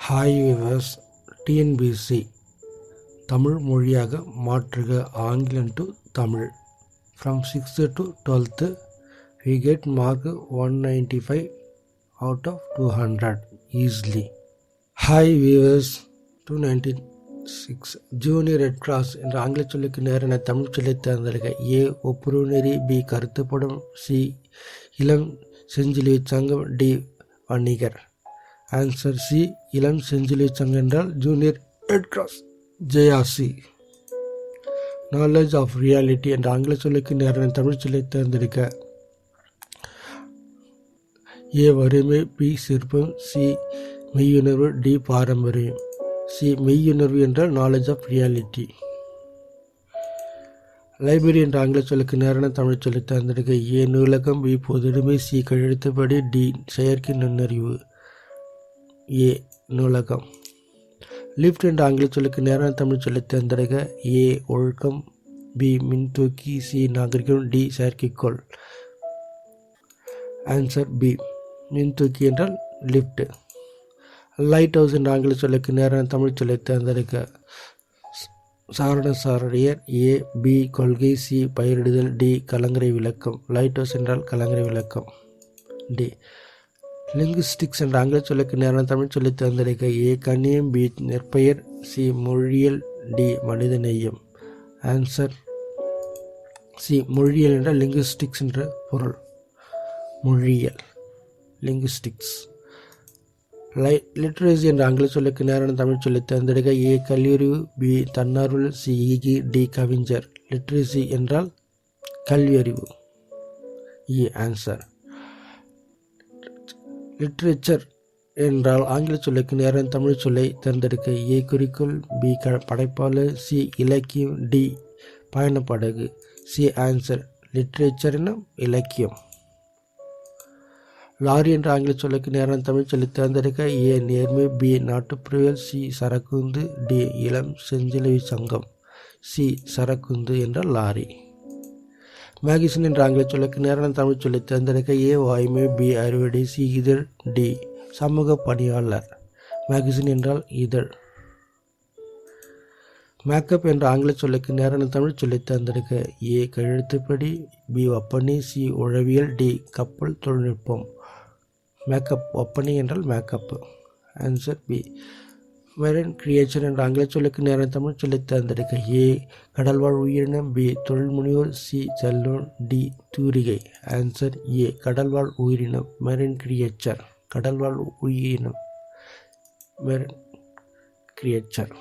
Hi viewers, TNPSC Tamil மொழியாக மாற்றுக ஆங்கிலம் to Tamil. From 6th to 12th we get mark 195 out of 200 easily. Hi viewers, 296 junior red cross என்ற ஆங்கில சொல்லுக்கு நேரான தமிழ் சொல்லை தேர்ந்தெடுக்க. ஏ ஒப்புரவுநெறி, பி கருத்துப்படும், சி இளம் செஞ்சிலுவை சங்கம், டி வணிகர். ஆன்சர் சி இளம் செஞ்சிலுவை சங்கம் என்றால் ஜூனியர் ரெட் கிராஸ். ஜெயா சி. நாலேஜ் ஆஃப் ரியாலிட்டி என்ற ஆங்கில சொல்லுக்கு நேரான தமிழ் சொல்லை தேர்ந்தெடுக்க. ஏ வறுமை, பி சிற்பம், சி மெய்யுணர்வு, டி பாரம்பரியம். சி மெய்யுணர்வு என்றால் நாலேஜ் ஆஃப் ரியாலிட்டி. லைப்ரரி என்ற ஆங்கில சொல்லுக்கு நேரான தமிழ் சொல்லை தேர்ந்தெடுக்க. ஏ நூலகம், பி பொதுவுடைமை, சி கையெழுத்துப்படி, டி செயற்கை நுண்ணறிவு. ஏ நூலகம். லிஃப்ட் என்ற ஆங்கில சொல்லுக்கு நேரான தமிழ் சொல்லை தேர்ந்தெடுக்க. ஏ ஒழுக்கம், பி மின்தூக்கி, சி நாகரிகம், டி செயற்கைக்கோள். ஆன்சர் பி மின்தூக்கி என்றால் லிஃப்ட். லைட் ஹவுஸ் என்ற ஆங்கில சொல்லுக்கு நேரான தமிழ் சொல்லை தேர்ந்தெடுக்க. சாரண சாரணியர். ஏ பி கொள்கை, சி பயிரிடுதல், டி கலங்கரை விளக்கம். லைட் ஹவுஸ் என்றால் கலங்கரை விளக்கம். டி லிங்குஸ்டிக்ஸ் என்ற ஆங்கில சொல்லுக்கு நேரான தமிழ் சொல்லை தேர்ந்தெடுக்க. ஏ கண்ணியம், பி நெற்பெயர், சி மொழியியல், டி மனிதநேயம். ஆன்சர் சி மொழியியல் என்றால் லிங்குஸ்டிக்ஸ் என்ற பொருள். மொழியியல் லிங்குஸ்டிக்ஸ். லிட்ரேசி என்ற ஆங்கில சொல்லுக்கு நேரான தமிழ் சொல்லை தேர்ந்தெடுக்க. ஏ கல்வியறிவு, பி தன்னார்வல், சி ஈகி, டி கவிஞர். லிட்ரேசி என்றால் கல்வியறிவு. A answer. லிட்ரேச்சர் என்றால் ஆங்கில சொல்லுக்கு நேரான தமிழ் சொல்லை தேர்ந்தெடுக்க. ஏ குறிக்கோள், பி படைப்பாளர், சி இலக்கியம், டி பயணப்படகு. சி ஆன்சர் லிட்ரேச்சர் என இலக்கியம். லாரி என்ற ஆங்கில சொல்லுக்கு நேரான தமிழ் சொல்லை தேர்ந்தெடுக்க. ஏ நேர்மை, பி நாட்டுப்புறவியல், சி சரக்குந்து, டி இளம் செஞ்சிலுவை சங்கம். சி சரக்குந்து என்றால் லாரி. மேகசின் என்ற ஆங்கில சொல்லுக்கு நேரான தமிழ் சொல்லை தேர்ந்தெடுக்க. ஏ வாய்மை, பி அறுவடை, சி இதழ், டி சமூக பணியாளர். மேகசின் என்றால் இதழ். மேக்கப் என்ற ஆங்கில சொல்லுக்கு நேரான தமிழ் சொல்லை தேர்ந்தெடுக்க. ஏ கையெழுத்துப்படி, பி ஒப்பனை, சி உழவியல், டி கப்பல் தொழில்நுட்பம். மேக்கப் ஒப்பனை என்றால் makeup. Answer B. Marine creature என்ற ஆங்கில சொல்லுக்கு நேரான தமிழ் சொல்லை தேர்ந்தெடுக்க. ஏ கடல்வாழ் உயிரினம், பி தொழில் முனைவோர், சி செல்லோன், டி தூரிகை. ஆன்சர் ஏ கடல்வாழ் உயிரினம். மெரைன் கிரியேச்சர் கடல்வாழ் உயிரினம். Marine creature.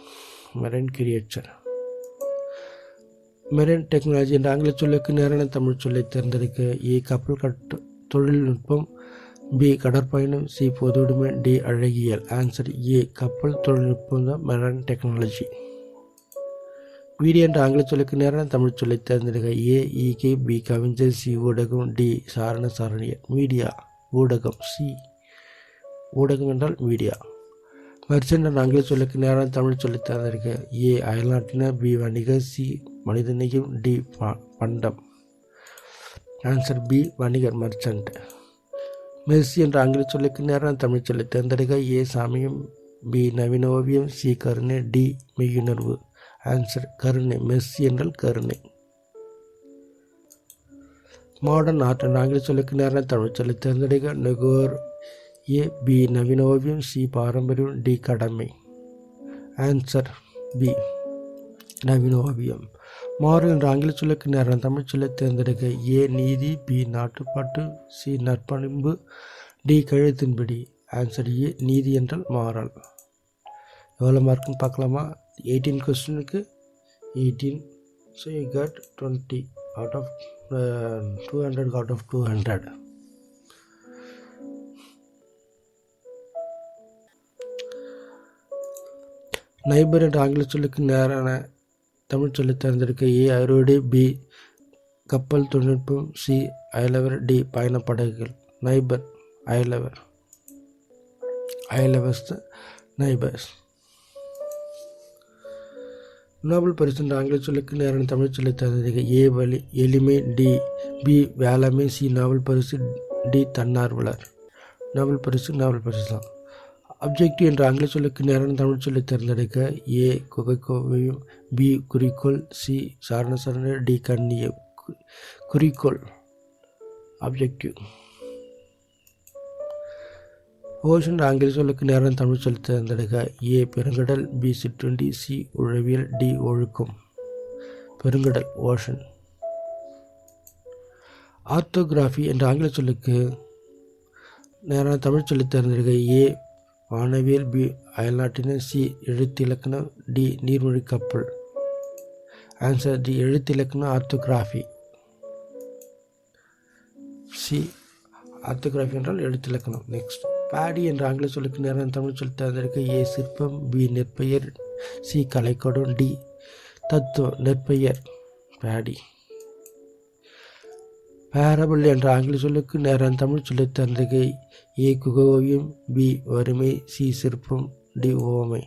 மெரைன் டெக்னாலஜி என்ற ஆங்கில சொல்லுக்கு நேரான தமிழ் சொல்லை தேர்ந்தெடுக்க. ஏ கப்பல் கட்டு தொழில்நுட்பம், பி கடற்பயணம், சி பொதுவுடைமை, டி அழகியல். ஆன்சர் ஏ கப்பல் தொழில்நுட்பம் தான் மெரைன் டெக்னாலஜி. மீடியா என்ற ஆங்கில சொல்லுக்கு நேரான தமிழ் சொல்லை தேர்ந்தெடுக்க. ஏ ஈகை, பி கவிஞர், சி ஊடகம், டி சாரண சாரணியர். மீடியா ஊடகம். சி ஊடகம் என்றால் மீடியா. மெர்ச்சன்ட் என்ற ஆங்கில சொல்லுக்கு நேரான தமிழ் சொல்லை தேர்ந்தெடுக்க. ஏ அயல்நாட்டினர், பி வணிகர், சி மனிதநேயம், டி பண்டம். ஆன்சர் பி வணிகர் மெர்ச்சன்ட். மெர்சி என்ற ஆங்கில சொல்லுக்கு நேரான தமிழ் சொல்லை தேர்ந்தெடுக்க. ஏ சாமியம், பி நவீன ஓவியம், சி கருணை, டி மெய்யுணர்வு. ஆன்சர் கருணை. மெர்சி என்றால் கருணை. மாடர்ன் ஆர்ட் என்ற ஆங்கில சொல்லுக்கு நேரான தமிழ் சொல்லை தேர்ந்தெடுக்க. நுகர். ஏ பி நவீன ஓவியம், சி பாரம்பரியம், டி கடமை. ஆன்சர் பி நவீன ஓவியம். மாறல் என்ற ஆங்கில சொல்லுக்கு நேரான தமிழ் சொல்லை தேர்ந்தெடுக்க. ஏ நீதி, பி நாட்டுப்பாட்டு, சி நற்பண்பு, டி கழுத்தின்படி. ஆன்சர் ஏ நீதி என்றால் மாறல். எவ்வளோ மார்க்குன்னு பார்க்கலாமா? 18 கொஸ்டினுக்கு 18. So you got 20 out of 200 out of 200. Neighbour என்ற ஆங்கில சொல்லுக்கு நேரான தமிழ் சொல்லை தேர்ந்தெடுக்க. ஏ அறுவடை, பி கப்பல் தொழில்நுட்பம், சி அயலவர், டி பயணப்படகுகள். நைபர் அயலவர். அயலவர்ஸ் நைபர்ஸ். நோபல் பரிசு என்ற ஆங்கில சொல்லுக்கு நேரான தமிழ் சொல்லை தேர்ந்தெடுக்க. ஏ வலி எளிமை, டி பி வேளாண்மை, சி நோபல் பரிசு, டி தன்னார்வலர். நோபல் பரிசு தான். அப்ஜெக்டிவ் என்ற ஆங்கில சொல்லுக்கு நேரான தமிழ் சொல்லை தேர்ந்தெடுக்க ஏ குகைக்கோவையும், பி குறிக்கோள், சி சாரண டி கண்ணியம். குறிக்கோள் அப்ஜெக்டிவ். ஓஷன் ஆங்கில சொல்லுக்கு நேரான தமிழ் சொல்லை தேர்ந்தெடுக்க ஏ பெருங்கடல், பி சிற்றுண்டி, சி உழவியல், டி ஒழுக்கம். பெருங்கடல் ஓஷன். ஆர்த்தோகிராஃபி என்ற ஆங்கில சொல்லுக்கு நேரான தமிழ் சொல்லை தேர்ந்தெடுக்க ஏ வானவியல், பி அயல்நாட்டினர், சி எழுத்திலக்கணம், டி நீர்மொழி கப்பல். ஆன்சர் டி எழுத்திலக்கணம் ஆர்த்தோகிராஃபி. சி ஆர்த்தோகிராஃபி என்றால் எழுத்திலக்கணம். நெக்ஸ்ட் பேடி என்ற ஆங்கில சொல்லுக்கு நேரான தமிழ் சொல்லை தேர்ந்தெடுக்க ஏ சிற்பம், பி நெற்பெயர், சி கலைக்கொடம், டி தத்துவம். நெற்பெயர் பேடி. பேரபிள் என்ற ஆங்கில சொல்லுக்கு நேரான தமிழ் சொல்லை தேர்ந்தெடுக்க ஏ குகோவியம், பி வறுமை, சி சிற்பம், டி உவமை.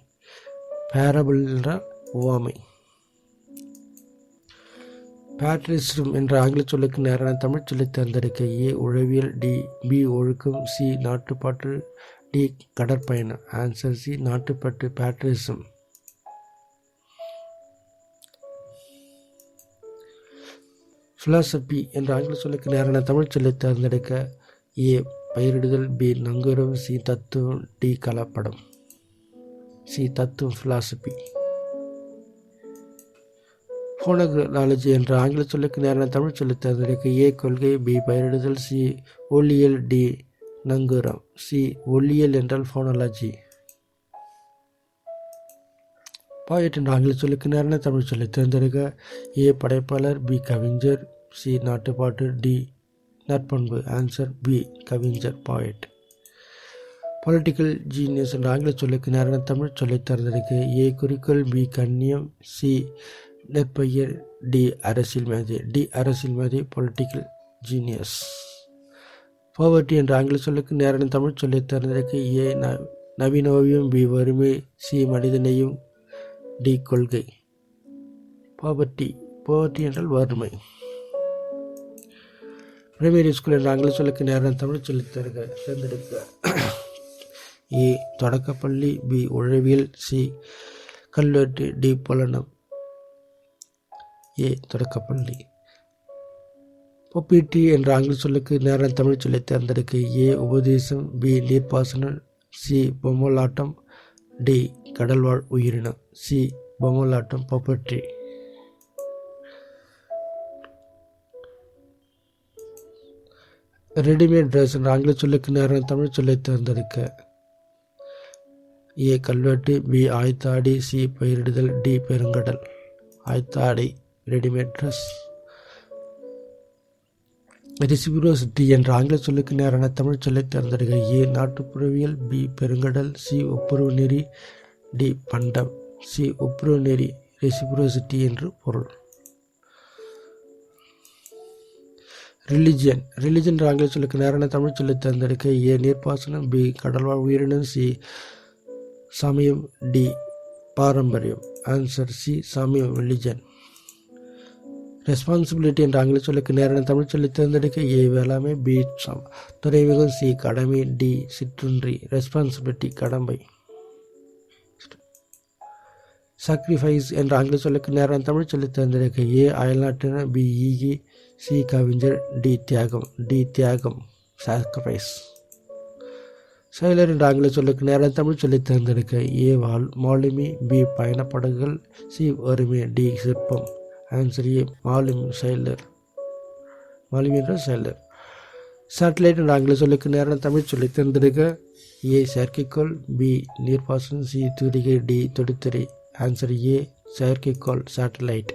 பேரபிள் என்றால் உவமை. பேட்ரிஸ்டம் என்ற ஆங்கில சொல்லுக்கு நேரான தமிழ் சொல்லை தேர்ந்தெடுக்க ஏ உழவியல், பி ஒழுக்கம், சி நாட்டுப்பாட்டு, டி கடற்பயணம். ஆன்சர் சி நாட்டுப்பாட்டு. பேட்ரிசம். ஃபிலாசபி என்ற ஆங்கில சொல்லுக்கு நேரான தமிழ் சொல்லை தேர்ந்தெடுக்க ஏ பயிரிடுதல், பி நங்கூரம், சி தத்துவம், டி கலப்படம். சி தத்துவம் ஃபிலாசபி. ஃபோனோக்ராலஜி என்ற ஆங்கில சொல்லுக்கு நேரான தமிழ் சொல்லை தேர்ந்தெடுக்க ஏ கொள்கை, பி பயிரிடுதல், சி ஒளியியல், டி நங்கூரம். சி ஒளியியல் என்றால் ஃபோனாலஜி. பாயட் என்ற ஆங்கில சொல்லுக்கு நேரான தமிழ் சொல்லை தேர்ந்தெடுக்க ஏ படைப்பாளர், பி கவிஞர், சி நாட்டுப்பாட்டு, டி நற்பண்பு. ஆன்சர் பி கவிஞர் பாயட். பொலிட்டிக்கல் ஜீனியஸ் என்ற ஆங்கில சொல்லுக்கு நேரான தமிழ் சொல்லை தேர்ந்தெடுக்க ஏ குறிக்கோள், பி கண்ணியம், சி நெற்பெயர், டி அரசியல்வாதி. டி அரசியல்வாதி பொலிட்டிக்கல் ஜீனியஸ். பாவர்ட்டி என்ற ஆங்கில சொல்லுக்கு நேரான தமிழ் சொல்லை தேர்ந்தெடுக்க ஏ நவீனோவியம், பி வறுமை, சி மனிதநேயம், டி கொள்கை. பாவர்ட்டி என்றால் வறுமை. பிரைமரி ஸ்கூல் என்ற ஆங்கில சொல்லுக்கு நேரான தமிழ் சொல்லை தேர்ந்தெடுக்க ஏ தொடக்கப்பள்ளி, பி உழவியல், சி கல்வெட்டு, டி புலனம். ஏ தொடக்கப்பள்ளி. பொப்பிட்டி என்ற ஆங்கில சொல்லுக்கு நேரான தமிழ் சொல்லை தேர்ந்தெடுக்க ஏ உபதேசம், பி நீர்ப்பாசனம், சி பொம்மலாட்டம், டி கடல்வாழ் உயிரினம். சி பொம்மலாட்டம் பொப்பட்ரி. ரெடிமேட் ட்ரெஸ் என்ற ஆங்கில சொல்லுக்கு நேரான தமிழ் சொல்லை தேர்ந்தெடுக்க ஏ கல்வெட்டு, பி ஆயத்தாடி, சி பயிரிடுதல், டி பெருங்கடல். ஆயத்தாடி ரெடிமேட் ட்ரெஸ். ரெசிப்ரோசிட்டி என்ற ஆங்கில சொல்லுக்கு நேரான தமிழ் சொல்லை தேர்ந்தெடுக்க ஏ நாட்டுப்புறவியல், பி பெருங்கடல், சி ஒப்புரவு நெறி, டி பண்டம். சி ஒப்புரவு நெறி. ரெசிப்ரோசிட்டி என்று பொருள். ரிலிஜியன் என்ற ஆங்கில சொல்லுக்கு நேரான தமிழ் சொல்லை தேர்ந்தெடுக்க ஏ நீர்ப்பாசனம், பி கடல்வாழ் உயிரினம், சி சமயம், டி பாரம்பரியம். ஆன்சர் சி சமயம் ரிலிஜன். ரெஸ்பான்சிபிலிட்டி என்ற ஆங்கில சொல்லுக்கு நேரான தமிழ் சொல்லை தேர்ந்தெடுக்க ஏ வேளாண்மை, பி துறைமுகம், சி கடமை, டி சிற்றுண்டி. ரெஸ்பான்சிபிலிட்டி கடமை. சாக்ரிஃபைஸ் என்ற ஆங்கில சொல்லுக்கு நேரான தமிழ் சொல்லை தேர்ந்தெடுக்க ஏ அயல்நாட்டினர், பி ஈகி, சி கவிஞர், டி தியாகம். டி தியாகம் சாக்ரிஃபைஸ். செயலர் என்ற ஆங்கில சொல்லுக்கு நேரான தமிழ் சொல்லை தேர்ந்தெடுக்க ஏ மாலுமி, பி பயணப்படகுகள், சி வறுமை, டி சிற்பம். ஆன்சர் ஏ மாலுமி செயலர். மாலுமி என்ற செயலர். சேட்டலைட் என்ற ஆங்கில சொல்லுக்கு நேரான தமிழ் சொல்லை தேர்ந்தெடுக்க ஏ செயற்கைக்கோள், பி நீர்ப்பாசனம், சி தூரிகை, டி தொடுத்துறை. ஆன்சர் ஏ செயற்கைக்கோள் சேட்டலைட்.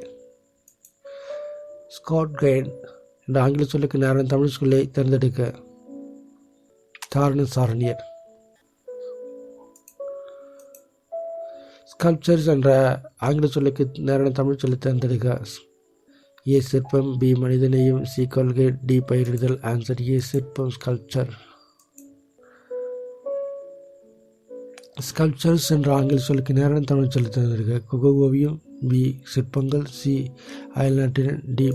ஸ்காட் கைட் என்ற ஆங்கில சொல்லுக்கு நேரான தமிழ் சொல்லை தேர்ந்தெடுக்க சாரணியர். ஸ்கல்ப்சர்ஸ் என்ற ஆங்கில சொல்லுக்கு நேரான தமிழ் சொல்லை தேர்ந்தெடுக்க ஏ சிற்பம், பி மனிதநேயம், சி கொள்கை, டி பயிரிடுதல். ஆன்சர் ஏ சிற்பம் ஸ்கல்ப்சர். ஸ்கல்ப்சர்ஸ் என்ற ஆங்கில சொல்லுக்கு நேரான தமிழ் சொல்லை தேர்ந்தெடுக்க குகை ஓவியம், பி சிற்பங்கள், சி அயல்நாட்டினர், டி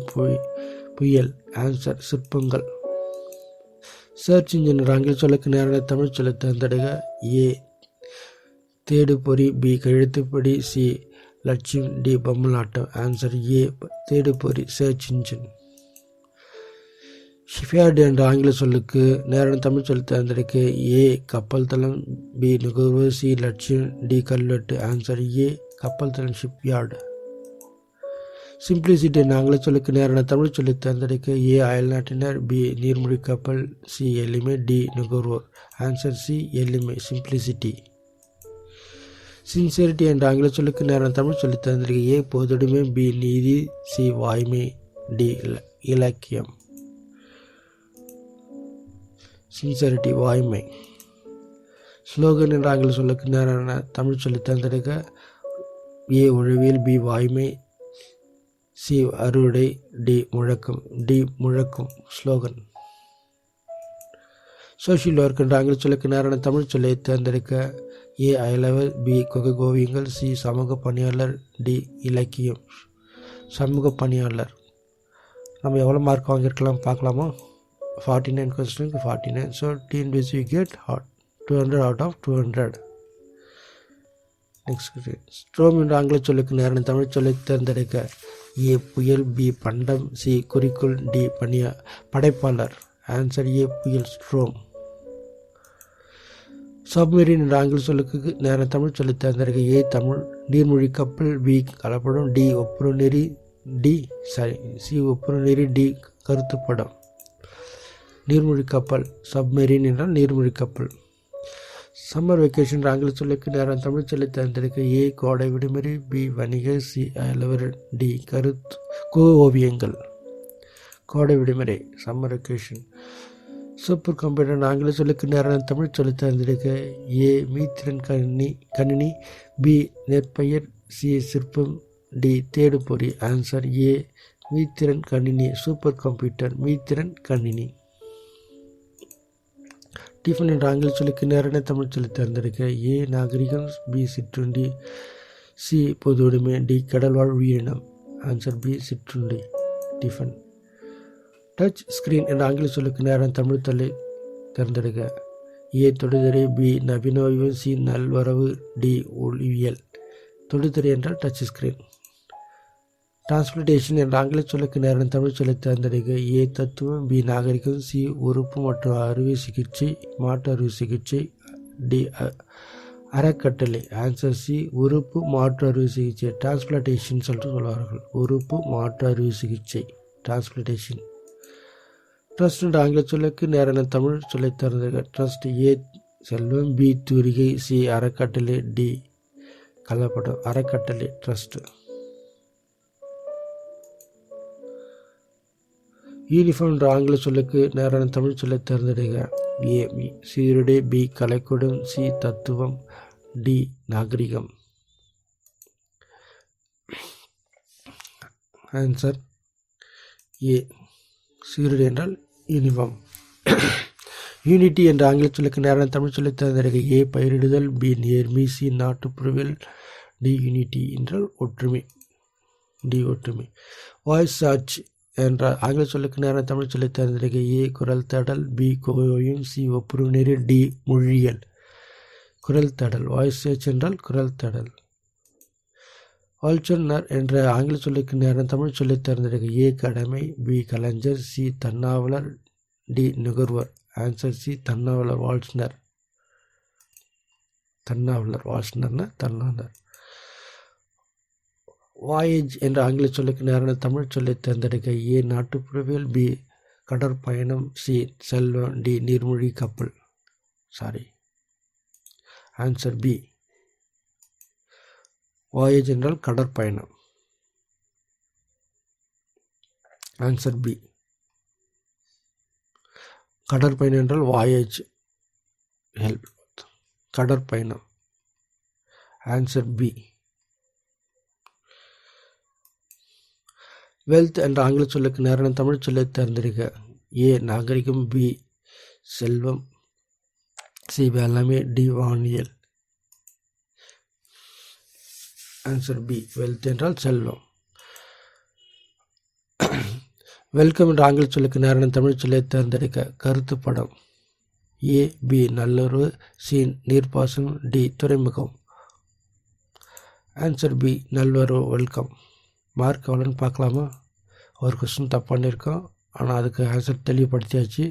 புயல். ஆன்சர் சிற்பங்கள். சர்ச் இன்ஜின் என்ற ஆங்கில சொல்லுக்கு நேரான தமிழ் சொல்லை தேர்ந்தெடுக்க ஏ தேடு பொறி, பி கையெழுத்துப்படி, சி லட்சியம், டி பொம்மலாட்டம். ஆன்சர் ஏ தேடு பொறி, சர்ச் இன்ஜின். ஷிப்யார்டு என்ற ஆங்கில சொல்லுக்கு நேரான தமிழ் சொல் தேர்ந்தெடுக்க. ஏ கப்பல் தளம், பி நுகர்வோர், சி லட்சியம், டி கல்வெட்டு. ஆன்சர் ஏ கப்பல் தளம், ஷிப்யார்டு. சிம்பிளிசிட்டி என்ற ஆங்கில சொல்லுக்கு நேரான தமிழ் சொல்லி தேர்ந்தெடுக்க. ஏ அயல்நாட்டினர், பி நீர்மூழ்கி கப்பல், சி எளிமை, டி நுகர்வோர். ஆன்சர் சி எளிமை, சிம்பிளிசிட்டி. சின்சியரிட்டி என்ற ஆங்கில சொல்லுக்கு நேரான தமிழ் சொல்லி தேர்ந்தெடுக்க. ஏ பொதுவுடைமை, பி நீதி, சி வாய்மை, டி இலக்கியம். சின்சியரிட்டி வாய்மை. ஸ்லோகன் என்ற ஆங்கில சொல்லுக்கு நேரான தமிழ் சொல்லி தேர்ந்தெடுக்க. ஏ உழவியல், பி வாய்மை, சி அறுவடை, டி முழக்கம். டி முழக்கம் ஸ்லோகன். சோஷியல் ஒர்க் என்ற ஆங்கில சொல்லுக்கு நேரான தமிழ் சொல்லை தேர்ந்தெடுக்க. ஏ அயலவர், பி குகை ஓவியங்கள், சி சமூக பணியாளர், டி இலக்கியம். சமூக பணியாளர். நம்ம எவ்வளோ மார்க் வாங்கியிருக்கலாம் பார்க்கலாமா? 49 questions 49. So TNPSC you get 200 out of 200. Next question. Storm என்ற ஆங்கில சொல்லுக்கு நேரான தமிழ் சொல்லை தேர்ந்தெடுக்க. ஏ புயல், பி பண்டம், சி குறிக்கோள், டி படைப்பாளர். ஆன்சர் ஏ புயல், ஸ்ட்ரோம். சப்மெரின் என்ற ஆங்கில சொல்லுக்கு நேரான தமிழ் சொல்லை தேர்ந்தெடுக்க. ஏ தமிழ் நீர்மூழ்கி கப்பல், பி கலப்படம், டி ஒப்புரு நெறி, சி ஒப்புரு நெறி, டி கருத்துப்படம். நீர்மூழ்கி கப்பல், சப்மெரின் என்றால் நீர்மூழ்கி கப்பல். சம்மர் வெக்கேஷன் ஆங்கில சொல்லுக்கு நேரான தமிழ் சொல்லை தேர்ந்தெடுக்க. ஏ கோடை விடுமுறை, பி வணிக, சி அயலவர், டி ஓவியங்கள். கோடை விடுமுறை, சம்மர் வெக்கேஷன். சூப்பர் கம்ப்யூட்டர் ஆங்கில சொல்லுக்கு நேரான தமிழ் சொல்லை தேர்ந்தெடுக்க. ஏ மீத்திறன் கணினி, பி நெற்பயிர், சி சிற்பம், டி தேடு பொறி. ஆன்சர் ஏ மீத்திறன் கணினி, சூப்பர் கம்ப்யூட்டர், மீத்திறன் கணினி. டிஃபன் என்ற ஆங்கில சொல்லுக்கு நேரான தமிழ் சொல்லி தேர்ந்தெடுக்க. ஏ நாகரிகம், பி சிற்றுண்டி, சி பொது உடைமை, டி கடல்வாழ் உயிரினம். ஆன்சர் பி சிற்றுண்டி, டிஃபன். டச் ஸ்கிரீன் என்ற ஆங்கில சொல்லுக்கு நேரான தமிழ் சொல்லை தேர்ந்தெடுக்க. ஏ தொடுதிரை, பி நவீன, சி நல்வரவு, டி ஒளியியல். தொடுதிரை என்றால் டச் ஸ்கிரீன். டிரான்ஸ்பிளேஷன் என்ற ஆங்கில சொல்லுக்கு நேரான தமிழ் சொல்லை தேர்ந்தெடுக்க. ஏ தத்துவம், பி நாகரிகம், சி உறுப்பு மற்றும் அறுவை சிகிச்சை, மாற்று அறுவை சிகிச்சை, டி அறக்கட்டளை. ஆன்சர் சி உறுப்பு மாற்று அறுவை சிகிச்சை, டிரான்ஸ்பிளேஷன் சொல்வார்கள். உறுப்பு மாற்று அறுவை சிகிச்சை, டிரான்ஸ்பிளேஷன். ட்ரஸ்ட் என்ற ஆங்கில சொல்லுக்கு நேரான தமிழ் சொல்லை தேர்ந்தெடுக்க. ட்ரஸ்ட். ஏ செல்வம், பி தூரிகை, சி அறக்கட்டளை, டி கலப்படம். அறக்கட்டளை, ட்ரஸ்ட். யூனிஃபார்ம் என்ற ஆங்கில சொல்லுக்கு நேரான தமிழ் சொல்லை தேர்ந்தெடுக்க. ஏ சீருடை, பி கலைக்கூடம், சி தத்துவம், டி நாகரிகம். ஆன்சர் ஏ சீருடை என்றால் யூனிஃபார்ம். யூனிட்டி என்ற ஆங்கில சொல்லுக்கு நேரான தமிழ் சொல்லை தேர்ந்தெடுக்க. ஏ பயிரிடுதல், பி நேர்மை, சி நாட்டுப்புறவியல், டி யூனிட்டி என்றால் ஒற்றுமை, டி ஒற்றுமை. வாய்ஸ் சர்ச் என்ற ஆங்கில சொல்லுக்கு நேரான தமிழ் சொல்லை தேர்ந்தெடுக்க. ஏ குரல் தேடல், பி கோயம், சி ஒப்புரவு நெறி, டி மொழியியல். குரல் தேடல், வாய்ஸ் சர்ச் என்றால் குரல் தேடல். வால்ச்சனர் என்ற ஆங்கில சொல்லுக்கு நேரான தமிழ் சொல்லை தேர்ந்தெடுக்க. ஏ கடமை, பி கலைஞர், சி தன்னாவலர், டி நுகர்வர். ஆன்சர் சி தன்னாவலர், வால்ச்சனர். தன்னாவலர், வால்ச்சனர்னா தன்னாவலர். வாயேஜ் என்ற ஆங்கில சொல்லுக்கு நேரான தமிழ் சொல்லை தேர்ந்தெடுக்க. ஏ நாட்டுப்புறவியல், பி கடற்பயணம், சி செல்வம், டி நீர்மூழ்கி கப்பல். ஆன்சர் பி வாயேஜ் என்றால் கடற்பயணம். ஆன்சர் பி கடற்பயணம் என்றால் வாயேஜ், ஹெல்ப், கடற்பயணம். Answer B. வெல்த் என்ற ஆங்கில சொல்லுக்கு நேரான தமிழ் சொல்லை தேர்ந்தெடுக்க. ஏ நாகரிகம், பி செல்வம், சி வேளாண்மை, டி வானியல். ஆன்சர் பி வெல்த் என்றால் செல்வம். வெல்கம் என்ற ஆங்கில சொல்லுக்கு நேரான தமிழ் சொல்லை தேர்ந்தெடுக்க. கருத்துப்படம். ஏ பி நல்லுறவு, சி நீர்ப்பாசனம், டி துறைமுகம். ஆன்சர் பி நல்வரவு வெல்கம். மார்க் எவ்வளோன்னு பார்க்கலாமா? ஒரு கொஸ்டின் தப்பு பண்ணியிருக்கோம், ஆனால் அதுக்கு answer தெளிவுபடுத்தியாச்சு.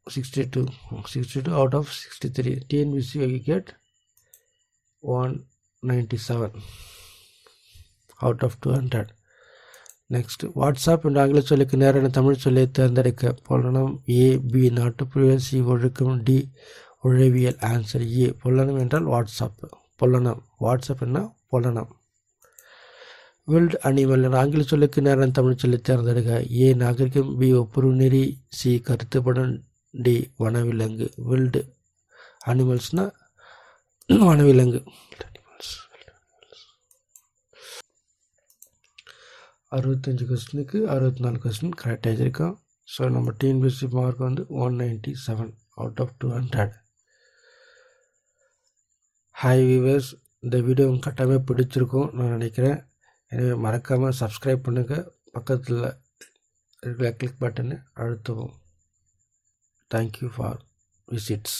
62 out of 63. TNPSC will get 197 out of 200. Next, WhatsApp என்ற ஆங்கில சொல்லுக்கு நேரான தமிழ் சொல்லை தேர்ந்தெடுக்க. பொல்லனம் ஏ, பி நாட்டுப்புற, சி ஒழுக்கம், டி உழவியல். Answer A. பொல்லனம் என்றால் வாட்ஸ்அப். பொல்லனம் வாட்ஸ்அப் என்ன பொல்லனம். வில்ட் அனிமல் என்ற ஆங்கில சொல்லுக்கு நேரான தமிழ் சொல்லை தேர்ந்தெடுக்க. ஏ நாகரிகம், பி ஒப்புரு நெறி, சி கருத்துப்படன், டி வனவிலங்கு. வில்டு அனிமல்ஸ்னால் வனவிலங்கு. 65 கொஸ்டினுக்கு 64 கொஸ்டின் கரெக்டாக எழுதியிருக்கோம். ஸோ நம்ம டிஎன்பிஎஸ்சி மார்க் வந்து 197 out of 200. ஹாய் வியூவர்ஸ், இந்த வீடியோ கட்டாயமாக பிடிச்சிருக்கும் நான் நினைக்கிறேன். எனவே மறக்காமல் சப்ஸ்கிரைப் பண்ணுங்கள், பக்கத்தில் இருக்கிற கிளிக் பட்டனை அழுத்தவும். Thank you for visits.